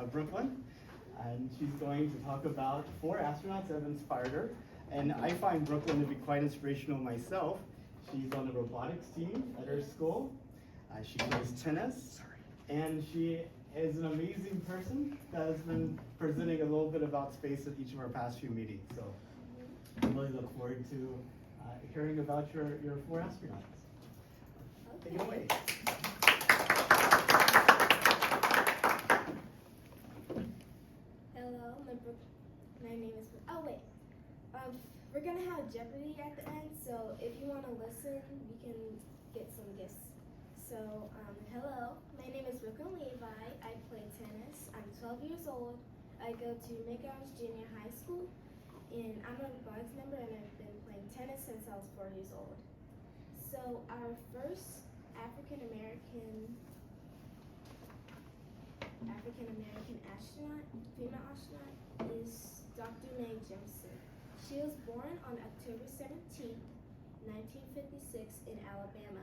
Brooklyn, and she's going to talk about 4 astronauts that have inspired her. And I find Brooklyn to be quite inspirational myself. She's on the robotics team at her school. She plays tennis, and she is an amazing person that has been presenting a little bit about space at each of our past few meetings. So I really look forward to hearing about your 4 astronauts. Okay. Take it away. Hello, my name is. Oh wait, we're gonna have Jeopardy at the end. So if you want to listen, we can get some gifts. So hello, my name is Brooklynn Levi. I play tennis. I'm 12 years old. I go to McArms Junior High School, and I'm a robotics member, and I've been playing tennis since I was 4 years old. So our first African American astronaut, female astronaut, is Dr. Mae Jemison. She was born on October 17, 1956 in Alabama.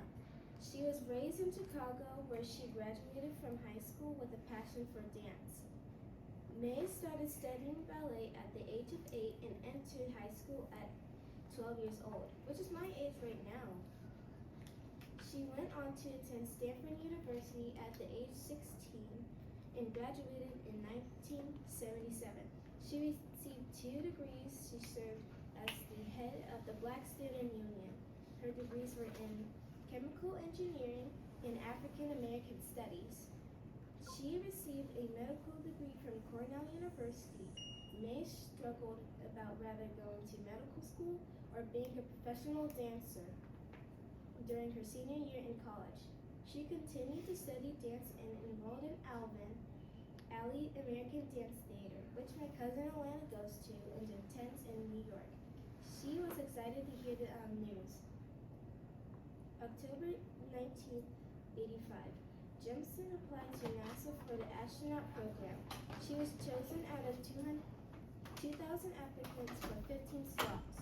She was raised in Chicago, where she graduated from high school with a passion for dance. Mae started studying ballet at the age of 8 and entered high school at 12 years old, which is my age right now. She went on to attend Stanford University at the age 16 and graduated in 1977. She received 2 degrees. She served as the head of the Black Student Union. Her degrees were in Chemical Engineering and African American Studies. She received a medical degree from Cornell University. Mae struggled about whether going to medical school or being a professional dancer during her senior year in college. She continued to study dance and enrolled in Alley American Dance Theater, which my cousin Alana goes to and attends in New York. She was excited to hear the news. October 1985, Jemison applied to NASA for the astronaut program. She was chosen out of 2,000 applicants for 15 slots.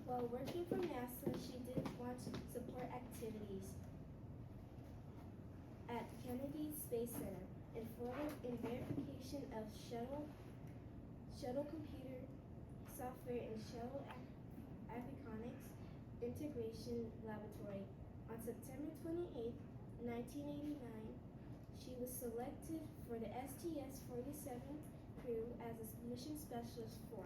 While working for NASA, she did launch support activities at Kennedy Space Center and further in verification of shuttle computer software and shuttle avionics integration laboratory. On September 28, 1989, she was selected for the STS-47 crew as a mission specialist 4.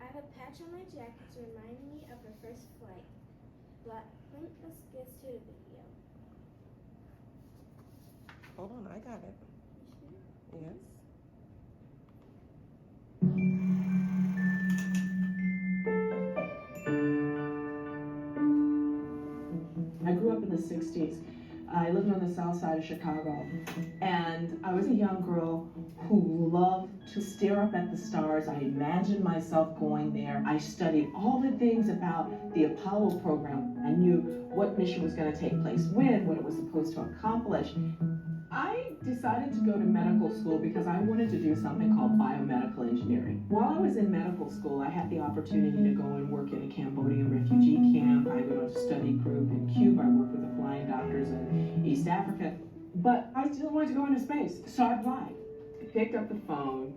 I have a patch on my jacket to remind me of her first flight. But let's get to the video. Hold on, I got it. You sure? Yes. I grew up in the 60s. I lived on the south side of Chicago, and I was a young girl who loved to stare up at the stars. I imagined myself going there. I studied all the things about the Apollo program. I knew what mission was going to take place when, what it was supposed to accomplish. I decided to go to medical school because I wanted to do something called biomedical engineering. While I was in medical school, I had the opportunity to go and work in a Cambodian refugee camp. I went on a study group in Cuba. I worked with the flying doctors in East Africa. But I still wanted to go into space, so I applied. I picked up the phone.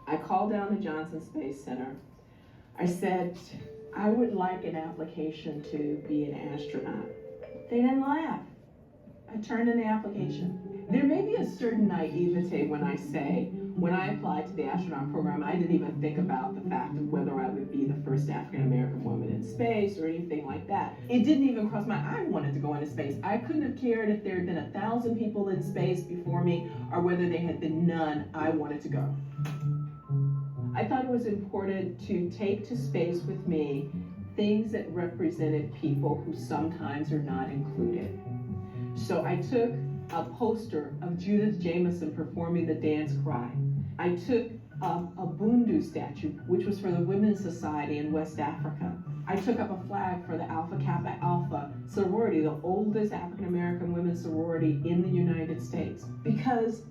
I called down the Johnson Space Center. I said, I would like an application to be an astronaut. They didn't laugh. I turned in the application. There may be a certain naivete when I say, when I applied to the astronaut program, I didn't even think about the fact of whether I would be the first African American woman in space or anything like that. It didn't even cross I wanted to go into space. I couldn't have cared if there had been 1,000 people in space before me or whether there had been none. I wanted to go. I thought it was important to take to space with me things that represented people who sometimes are not included. So I took a poster of Judith Jamison performing the dance cry. I took a Bundu statue, which was for the Women's Society in West Africa. I took up a flag for the Alpha Kappa Alpha sorority, the oldest African American women's sorority in the United States, because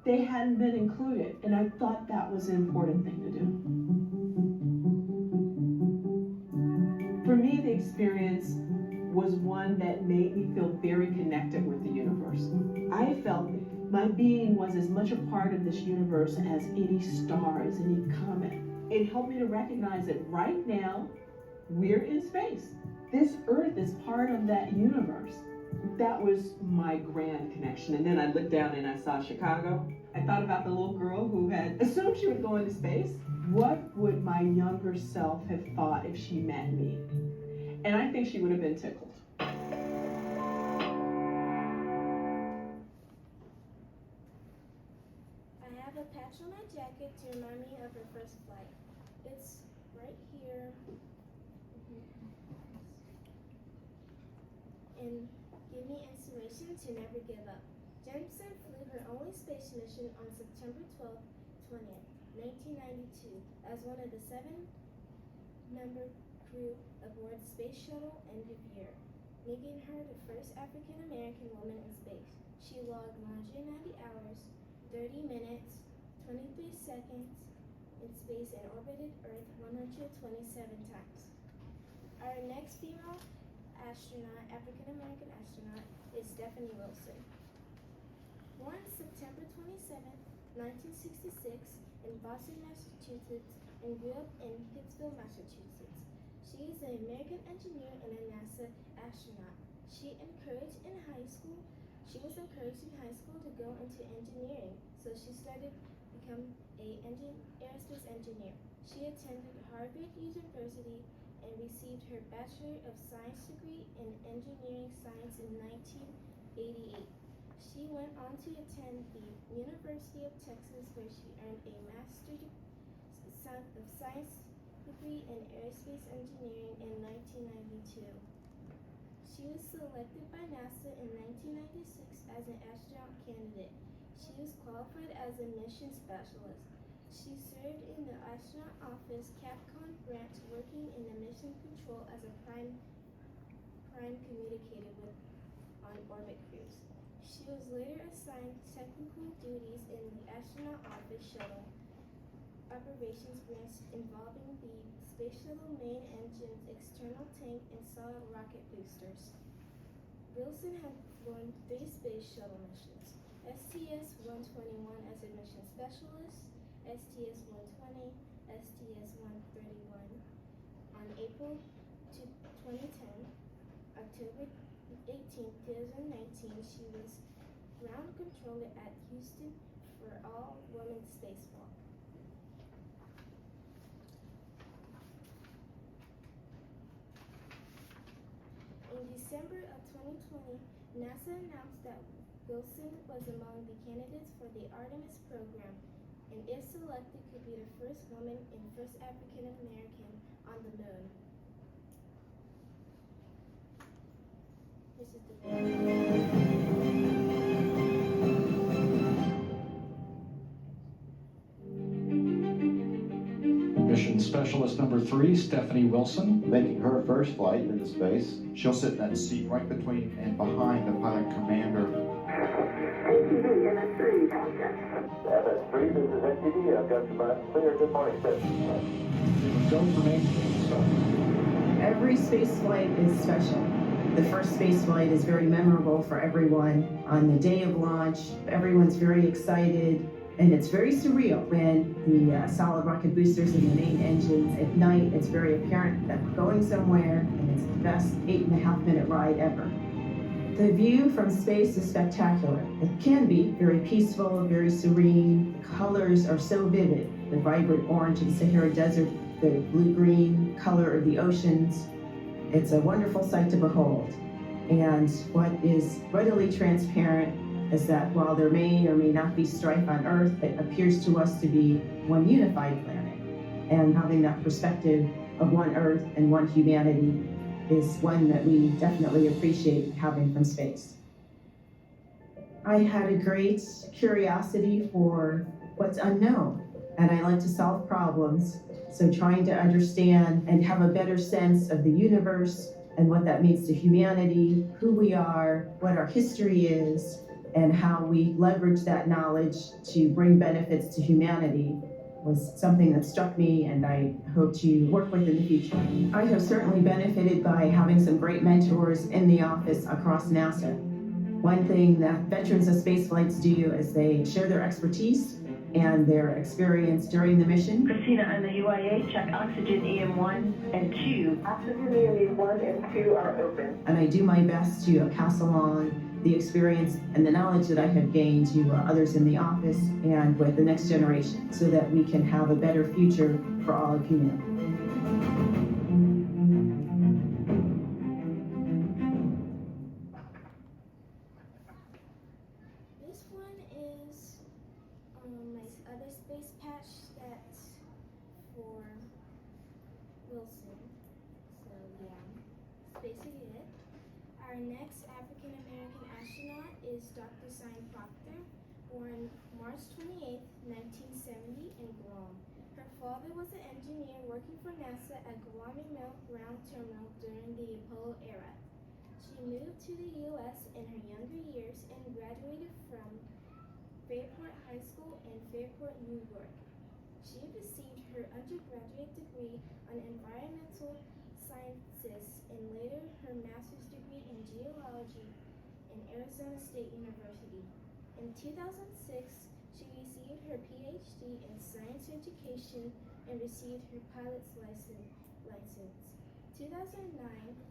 they hadn't been included, and I thought that was an important thing to do. For me, the experience was one that made me feel very connected with the universe. I felt My being was as much a part of this universe as any star, as any comet. It helped me to recognize that right now, we're in space. This Earth is part of that universe. That was my grand connection. And then I looked down and I saw Chicago. I thought about the little girl who had assumed she would go into space. What would my younger self have thought if she met me? And I think she would have been tickled. I have a patch on my jacket to remind me of her first flight. It's right here. And give me inspiration to never give up. Jemison flew her only space mission on September 12th, 20th, 1992 as one of the 7-member crew aboard Space Shuttle Endeavour, making her the first African-American woman in space. She logged 190 hours, 30 minutes, 23 seconds in space and orbited Earth 127 times. Our next female astronaut, African-American astronaut, is Stephanie Wilson. Born September 27th, 1966 in Boston, Massachusetts, and grew up in Pittsfield, Massachusetts. She is an American engineer and a NASA astronaut. She was encouraged in high school to go into engineering, so she started to become an aerospace engineer. She attended Harvard University and received her Bachelor of Science degree in Engineering Science in 1988. She went on to attend the University of Texas, where she earned a Master of Science degree in Aerospace Engineering in 1992. She was selected by NASA in 1996 as an astronaut candidate. She was qualified as a mission specialist. She served in the astronaut office Capcom branch, working in the mission control as a prime communicator with on-orbit crews. She was later assigned technical duties in the astronaut office shuttle operations branch, involving the space shuttle main engine's external tank and solid rocket boosters. Wilson had flown 3 space shuttle missions: STS-121 as a mission specialist, STS-120, STS-131. On April 2010, October 18, 2019, she was ground controller at Houston for all-women spacewalk. In December of 2020, NASA announced that Wilson was among the candidates for the Artemis program, and if selected, could be the first woman and first African American on the moon. This is the Mission Specialist number 3, Stephanie Wilson. Making her first flight into space. She'll sit in that seat right between and behind the pilot commander. MS3, this is NTD. I've got your button clear. Good morning, sir. Go for me. Every space flight is special. The first space flight is very memorable for everyone. On the day of launch, everyone's very excited, and it's very surreal when the solid rocket boosters and the main engines ignite. It's very apparent that we're going somewhere, and it's the best 8.5-minute ride ever. The view from space is spectacular. It can be very peaceful, very serene. The colors are so vivid. The vibrant orange of the Sahara Desert, the blue-green color of the oceans. It's a wonderful sight to behold. And what is readily transparent is that while there may or may not be strife on Earth, it appears to us to be one unified planet. And having that perspective of one Earth and one humanity is one that we definitely appreciate having from space. I had a great curiosity for what's unknown, and I like to solve problems. So trying to understand and have a better sense of the universe and what that means to humanity, who we are, what our history is, and how we leverage that knowledge to bring benefits to humanity was something that struck me, and I hope to work with in the future. I have certainly benefited by having some great mentors in the office across NASA. One thing that veterans of space flights do is they share their expertise and their experience during the mission. Christina on the UIA, check oxygen EM1 and 2. Oxygen EM 1 and 2 are open. And I do my best to pass along the experience and the knowledge that I have gained to others in the office and with the next generation so that we can have a better future for all of humanity. This one is my other space patch that's for Wilson. So yeah, that's basically it. Our next African American astronaut is Dr. Cyan Proctor, born March 28, 1970 in Guam. Her father was an engineer working for NASA at Guam Ground Terminal during the Apollo era. She moved to the U.S. in her younger years and graduated from Fairport High School in Fairport, New York. She received her undergraduate degree on environmental sciences and later her master's degree in geology in Arizona State University. In 2006, she received her PhD in science education and received her pilot's license. 2009,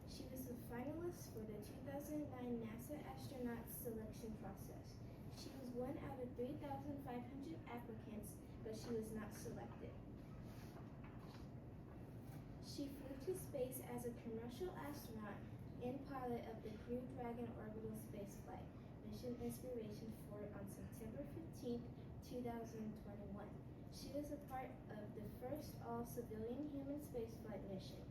she was a finalist for the 2009 NASA astronaut selection process. She was one out of 3,500 applicants, but she was not selected. She flew to space as a commercial astronaut and pilot of the Crew Dragon orbital spaceflight mission Inspiration 4 on September 15, 2021. She was a part of the first all-civilian human spaceflight mission.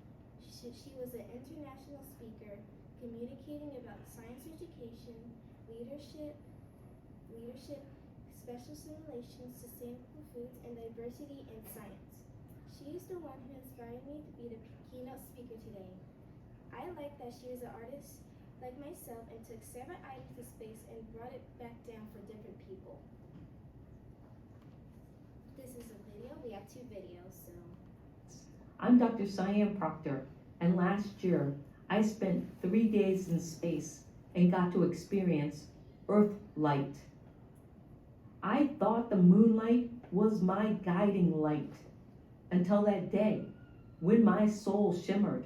She was an international speaker, communicating about science education, leadership, special simulations, sustainable foods, and diversity in science. She is the one who inspired me to be the keynote speaker today. I like that she is an artist like myself and took 7 items to space and brought it back down for different people. This is a video. We have 2 videos, so. I'm Dr. Cyan Proctor, and last year I spent 3 days in space and got to experience Earth light. I thought the moonlight was my guiding light until that day when my soul shimmered,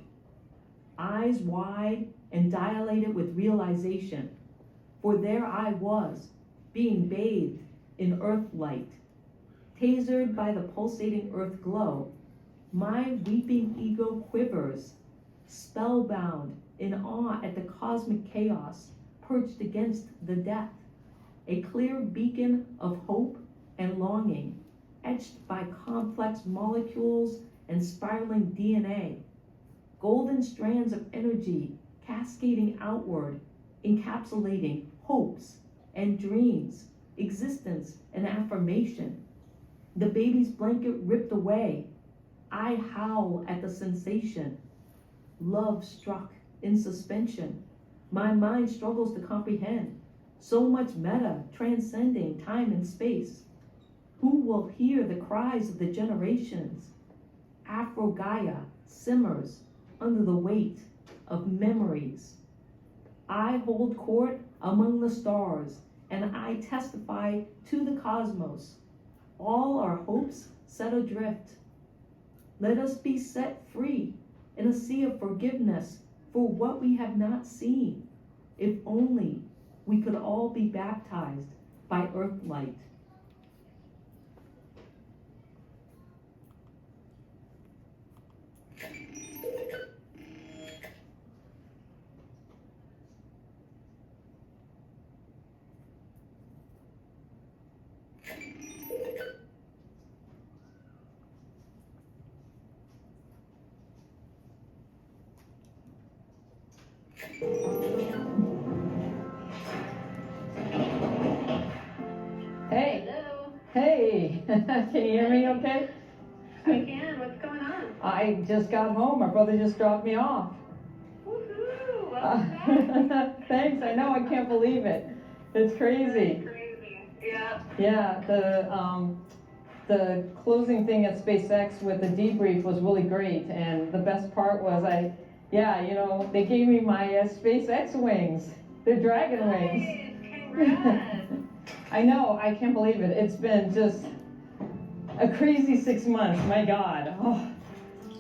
eyes wide and dilated with realization, for there I was, being bathed in Earth light, tasered by the pulsating Earth glow. My weeping ego quivers, spellbound in awe at the cosmic chaos perched against the death, a clear beacon of hope and longing, etched by complex molecules and spiraling DNA, golden strands of energy cascading outward, encapsulating hopes and dreams, existence and affirmation. The baby's blanket ripped away, I howl at the sensation. Love struck in suspension. My mind struggles to comprehend. So much meta, transcending time and space. Who will hear the cries of the generations? Afro-Gaia simmers under the weight of memories. I hold court among the stars, and I testify to the cosmos. All our hopes set adrift. Let us be set free in a sea of forgiveness for what we have not seen. If only we could all be baptized by Earth light. Hey. Hello. Hey. Can you hear me okay? I can. What's going on? I just got home. My brother just dropped me off. Woohoo! Welcome back. Thanks. I know. I can't believe it. It's crazy. That's crazy. Yeah. Yeah. The closing thing at SpaceX with the debrief was really great, and the best part was they gave me my SpaceX wings, the Dragon wings. I know, I can't believe it. It's been just a crazy 6 months, my God. Oh,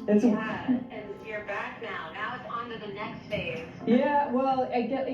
it's and you're back now. Now it's on to the next phase. Yeah, well, I get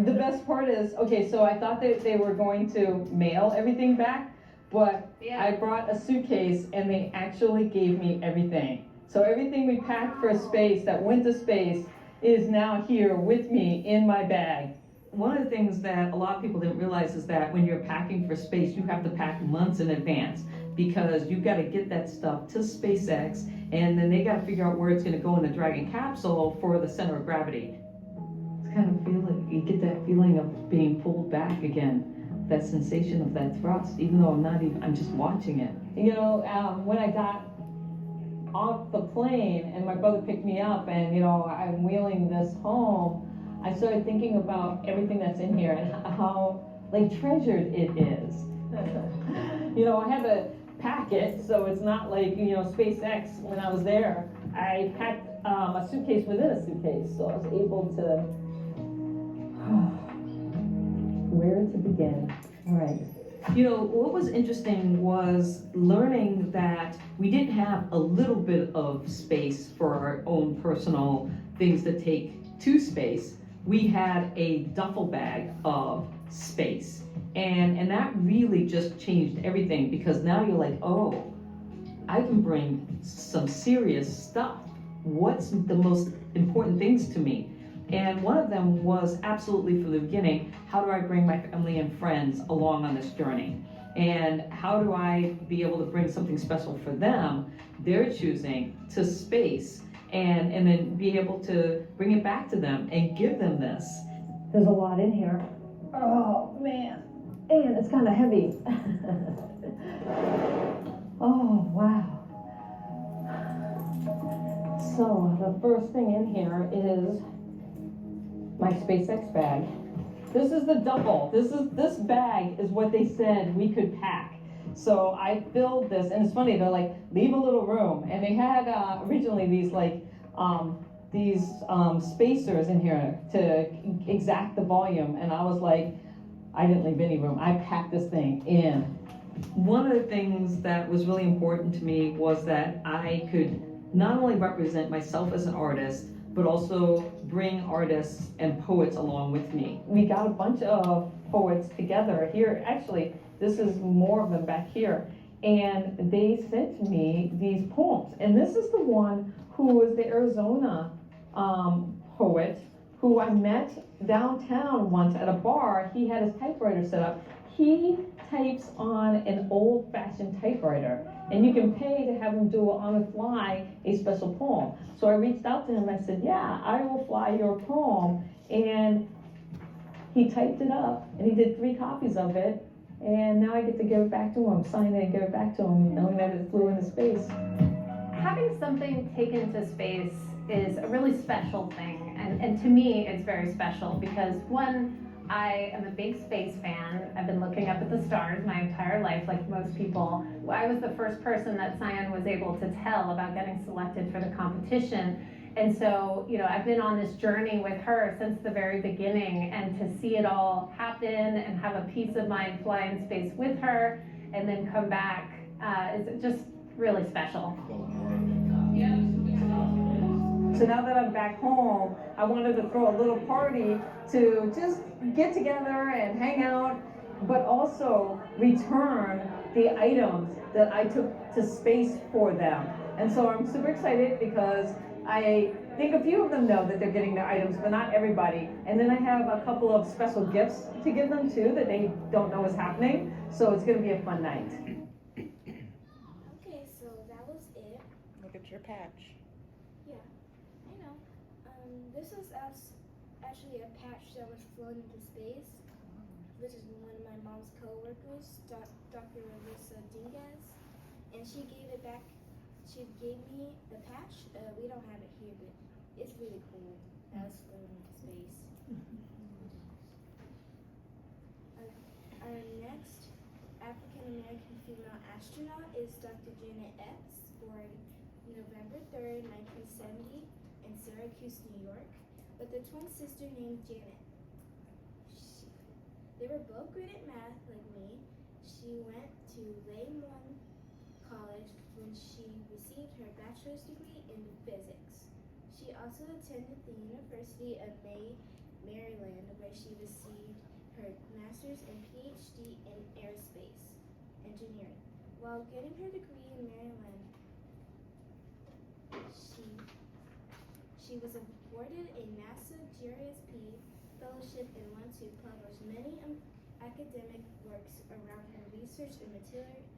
the best part is, okay, so I thought that they were going to mail everything back, but I brought a suitcase and they actually gave me everything. So everything we packed for space that went to space is now here with me in my bag. One of the things that a lot of people didn't realize is that when you're packing for space, you have to pack months in advance because you've got to get that stuff to SpaceX, and then they got to figure out where it's going to go in the Dragon capsule for the center of gravity. It's kind of feeling, you get that feeling of being pulled back again, that sensation of that thrust, even though I'm just watching it. You know, when I got off the plane and my brother picked me up and, you know, I'm wheeling this home, I started thinking about everything that's in here and how, like, treasured it is. You know, I had to pack it, so it's not like, you know, SpaceX, when I was there, I packed a suitcase within a suitcase, so I was able to, where to begin? All right. You know, what was interesting was learning that we didn't have a little bit of space for our own personal things to take to space. We had a duffel bag of space. And that really just changed everything, because now you're like, oh, I can bring some serious stuff. What's the most important things to me? And one of them was absolutely from the beginning, how do I bring my family and friends along on this journey? And how do I be able to bring something special for them, they're choosing, to space, and then be able to bring it back to them and give them this. There's a lot in here. Oh, man. And it's kind of heavy. Oh, wow. So the first thing in here is my SpaceX bag. This is the duffel. This bag is what they said we could pack. So I filled this, and it's funny, they're like, leave a little room. And they had originally these spacers in here to exact the volume. And I was like, I didn't leave any room. I packed this thing in. One of the things that was really important to me was that I could not only represent myself as an artist, but also bring artists and poets along with me. We got a bunch of poets together here. Actually, this is more of them back here. And they sent me these poems. And this is the one who was the Arizona poet who I met downtown once at a bar. He had his typewriter set up. He types on an old-fashioned typewriter, and you can pay to have him do on the fly a special poem. So I reached out to him. I said, yeah, I will fly your poem. And he typed it up, and he did 3 copies of it. And now I get to give it back to him, sign it and give it back to him, knowing that it flew into space. Having something taken to space is a really special thing. And to me, it's very special because, one, I am a big space fan. I've been looking up at the stars my entire life, like most people. I was the first person that Cyan was able to tell about getting selected for the competition. And so, you know, I've been on this journey with her since the very beginning, and to see it all happen and have a peace of mind fly in space with her and then come back is just really special. So now that I'm back home, I wanted to throw a little party to just get together and hang out, but also return the items that I took to space for them. And so I'm super excited because I think a few of them know that they're getting their items, but not everybody. And then I have a couple of special gifts to give them too that they don't know is happening. So it's gonna be a fun night. Okay, so that was it. Look at your patch. Yeah, I know. This was actually a patch that was flown into space. This is one of my mom's co-workers, Dr. Elisa Dingas, and she gave it back. She gave me the patch. We don't have it here, but it's really cool. That was flown into space. Our next African-American female astronaut is Dr. Janet Epps, born November 3rd, 1970 in Syracuse, New York, with a twin sister named Janet. They were both great at math like me. She went to Lehman College when she received her bachelor's degree in physics. She also attended the University of Maryland, where she received her master's and PhD in Aerospace Engineering. While getting her degree in Maryland, she was awarded a NASA GRSP fellowship and went to publish many academic works around her research in materials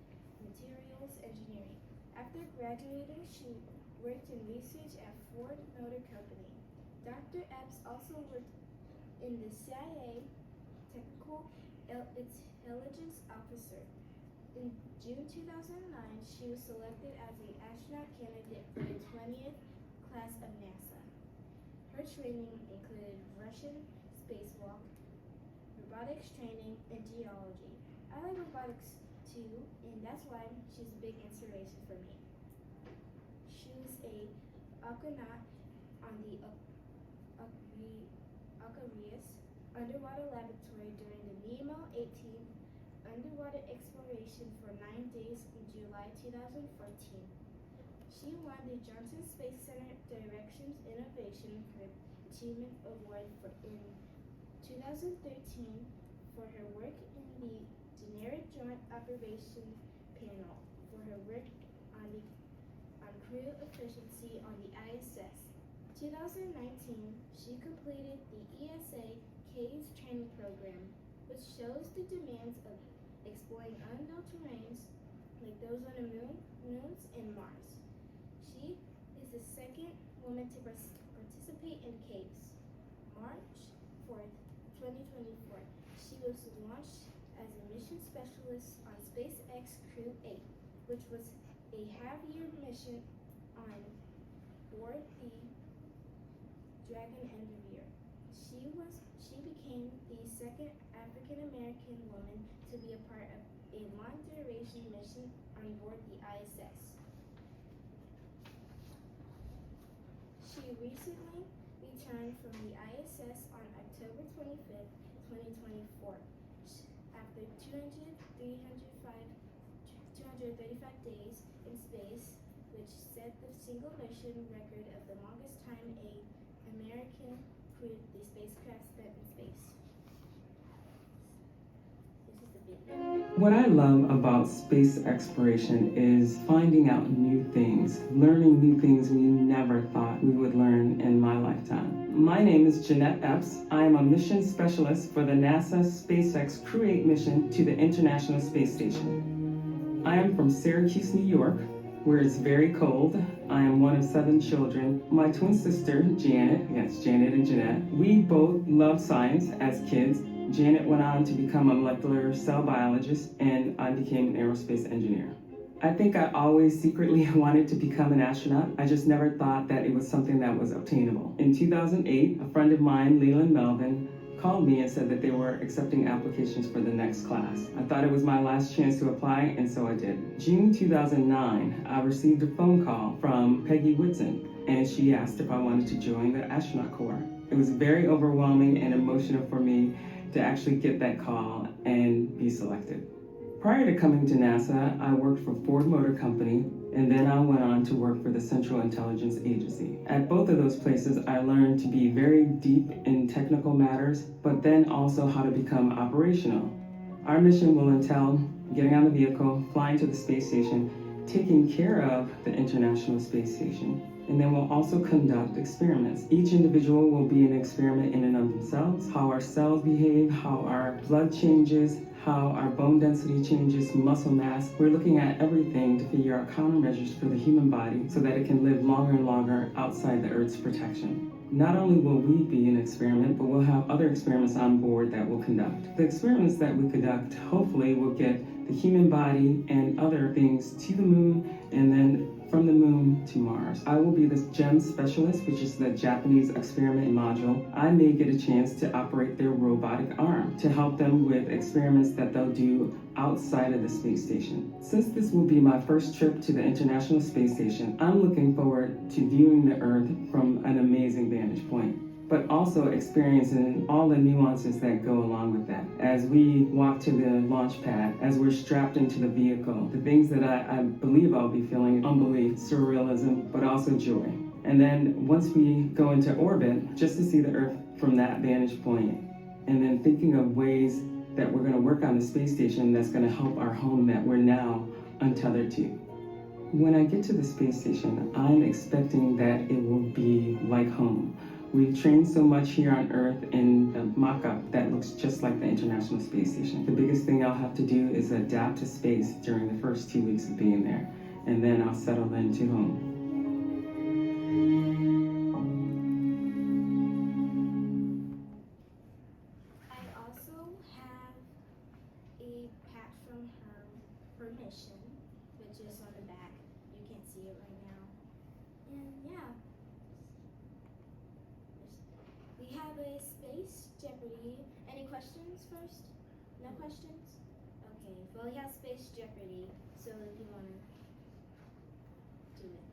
engineering. After graduating, she worked in research at Ford Motor Company. Dr. Epps also worked in the CIA Technical Intelligence Officer. In June 2009, she was selected as an astronaut candidate for the 20th class of NASA. Her training included Russian spacewalk, robotics training, and geology. I like robotics too, and that's why she's a big inspiration for me. She was a astronaut on the Aquarius underwater laboratory during the Nemo 18 underwater exploration for 9 days in July 2014. She won the Johnson Space Center Directions Innovation for Achievement Award in 2013 for her work in the Generic Joint Operation Panel for her work on crew efficiency on the ISS. 2019, she completed the ESA CAVES training program, which shows the demands of exploring unknown terrains like those on the moons and Mars. She is the second woman to participate in CAVES. March 4th, 2024, she was launched as a mission specialist on SpaceX Crew 8, which was a half-year mission on board the Dragon Endeavour. She became the second African-American woman to be a part of a long-duration mission on board the ISS. She recently returned from the ISS on October 25th, 2024, after 235 days in space, which set the single mission record of the longest time an American crewed the spacecraft spent in space. This is the video. What I love about space exploration is finding out new things, learning new things we never thought we would learn in my lifetime. My name is Jeanette Epps. I am a mission specialist for the NASA SpaceX Crew 8 mission to the International Space Station. I am from Syracuse, New York, where it's very cold. I am one of 7 children. My twin sister, Janet, yes, Janet and Jeanette, we both loved science as kids. Janet went on to become a molecular cell biologist, and I became an aerospace engineer. I think I always secretly wanted to become an astronaut. I just never thought that it was something that was obtainable. In 2008, a friend of mine, Leland Melvin, called me and said that they were accepting applications for the next class. I thought it was my last chance to apply, and so I did. June 2009, I received a phone call from Peggy Whitson, and she asked if I wanted to join the astronaut corps. It was very overwhelming and emotional for me to actually get that call and be selected. Prior to coming to NASA, I worked for Ford Motor Company, and then I went on to work for the Central Intelligence Agency. At both of those places, I learned to be very deep in technical matters, but then also how to become operational. Our mission will entail getting on the vehicle, flying to the space station, taking care of the International Space Station, and then we'll also conduct experiments. Each individual will be an experiment in and of themselves, how our cells behave, how our blood changes, how our bone density changes, muscle mass. We're looking at everything to figure out countermeasures for the human body so that it can live longer and longer outside the Earth's protection. Not only will we be an experiment, but we'll have other experiments on board that we'll conduct. The experiments that we conduct hopefully will get the human body and other things to the moon, and then from the moon to Mars. I will be the GEM specialist, which is the Japanese experiment module. I may get a chance to operate their robotic arm to help them with experiments that they'll do outside of the space station. Since this will be my first trip to the International Space Station, I'm looking forward to viewing the Earth from an amazing vantage point. but also experiencing all the nuances that go along with that. As we walk to the launch pad, as we're strapped into the vehicle, the things that I believe I'll be feeling: unbelief, surrealism, but also joy. And then once we go into orbit, just to see the Earth from that vantage point, and then thinking of ways that we're going to work on the space station that's going to help our home that we're now untethered to. When I get to the space station, I'm expecting that it will be like home. We've trained so much here on Earth in the mock-up that looks just like the International Space Station. The biggest thing I'll have to do is adapt to space during the first 2 weeks of being there, and then I'll settle into home. I also have a patch from her mission, which is on the back. You can't see it right now. And yeah. We have a Space Jeopardy. Any questions first? No questions? Okay. Well, we have Space Jeopardy, so if you want to do it.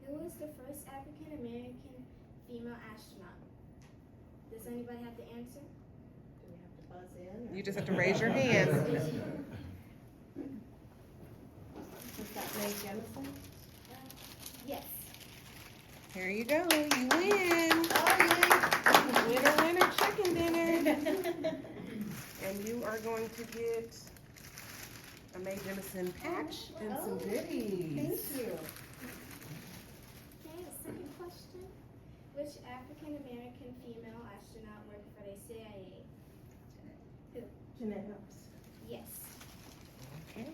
Who was the first African American female astronaut? Does anybody have the answer? Do we have to buzz in? You just have to raise your hand. Is that Mae Jemison? Yes. Here you go. You win. Winner, winner, chicken dinner. And you are going to get a Mae Jemison patch and some goodies. Thank you. Okay, the second question. Which African American female astronaut worked for the CIA? Who? Jeanette Helps. Yes. Okay.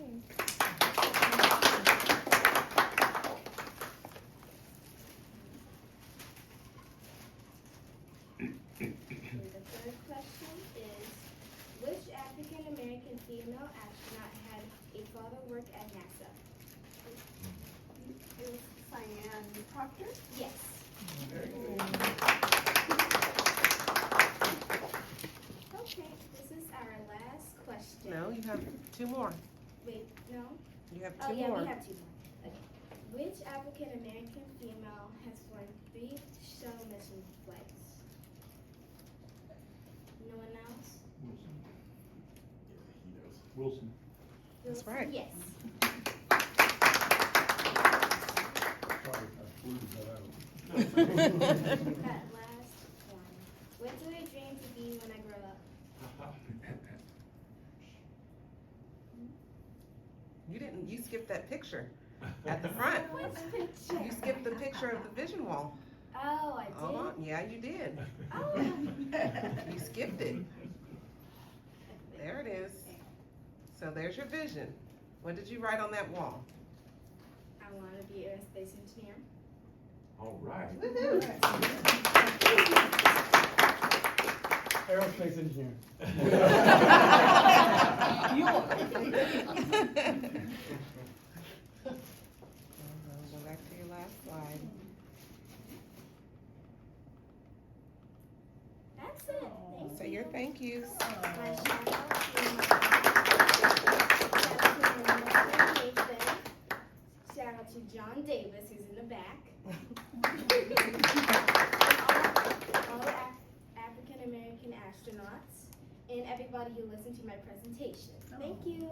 The third question is, which African American female astronaut had a father work at NASA? It was Cyan Proctor? Yes. Okay, this is our last question. No, you have two more. Wait, no? You have Oh, two yeah, more. we have two more. Okay. Which African American female has flown 3 shuttle mission flights? No one else? Wilson. That's right. Yes. Sorry, I blurted that out. That last one. What do I dream to be when I grow up? You skipped that picture at the front. Which picture? You skipped the picture of the vision wall. Oh, I did? Hold on. Yeah, you did. Oh. You skipped it. There it is. So there's your vision. What did you write on that wall? I want to be Aerospace Engineer. All right. Aerospace Engineer. Go back to your last slide. That's it. Thank Say you. your thank yous. My shout out to shout out to John Davis, who's in the back. all African American astronauts, and everybody who listened to my presentation. Thank you.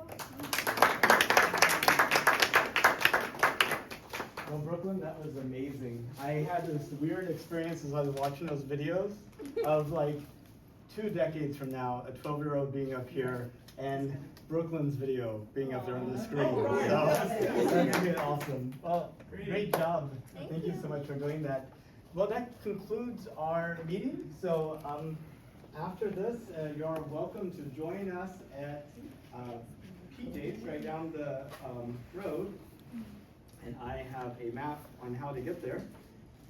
Well, Brooklyn, that was amazing. I had this weird experience as I was watching those videos of like 2 decades from now, a 12-year-old being up here and Brooklyn's video being up there on the screen. So that's been awesome. Well, great job. Thank you so much for doing that. Well, that concludes our meeting. So after this, you're welcome to join us at PJ's right down the road. And I have a map on how to get there.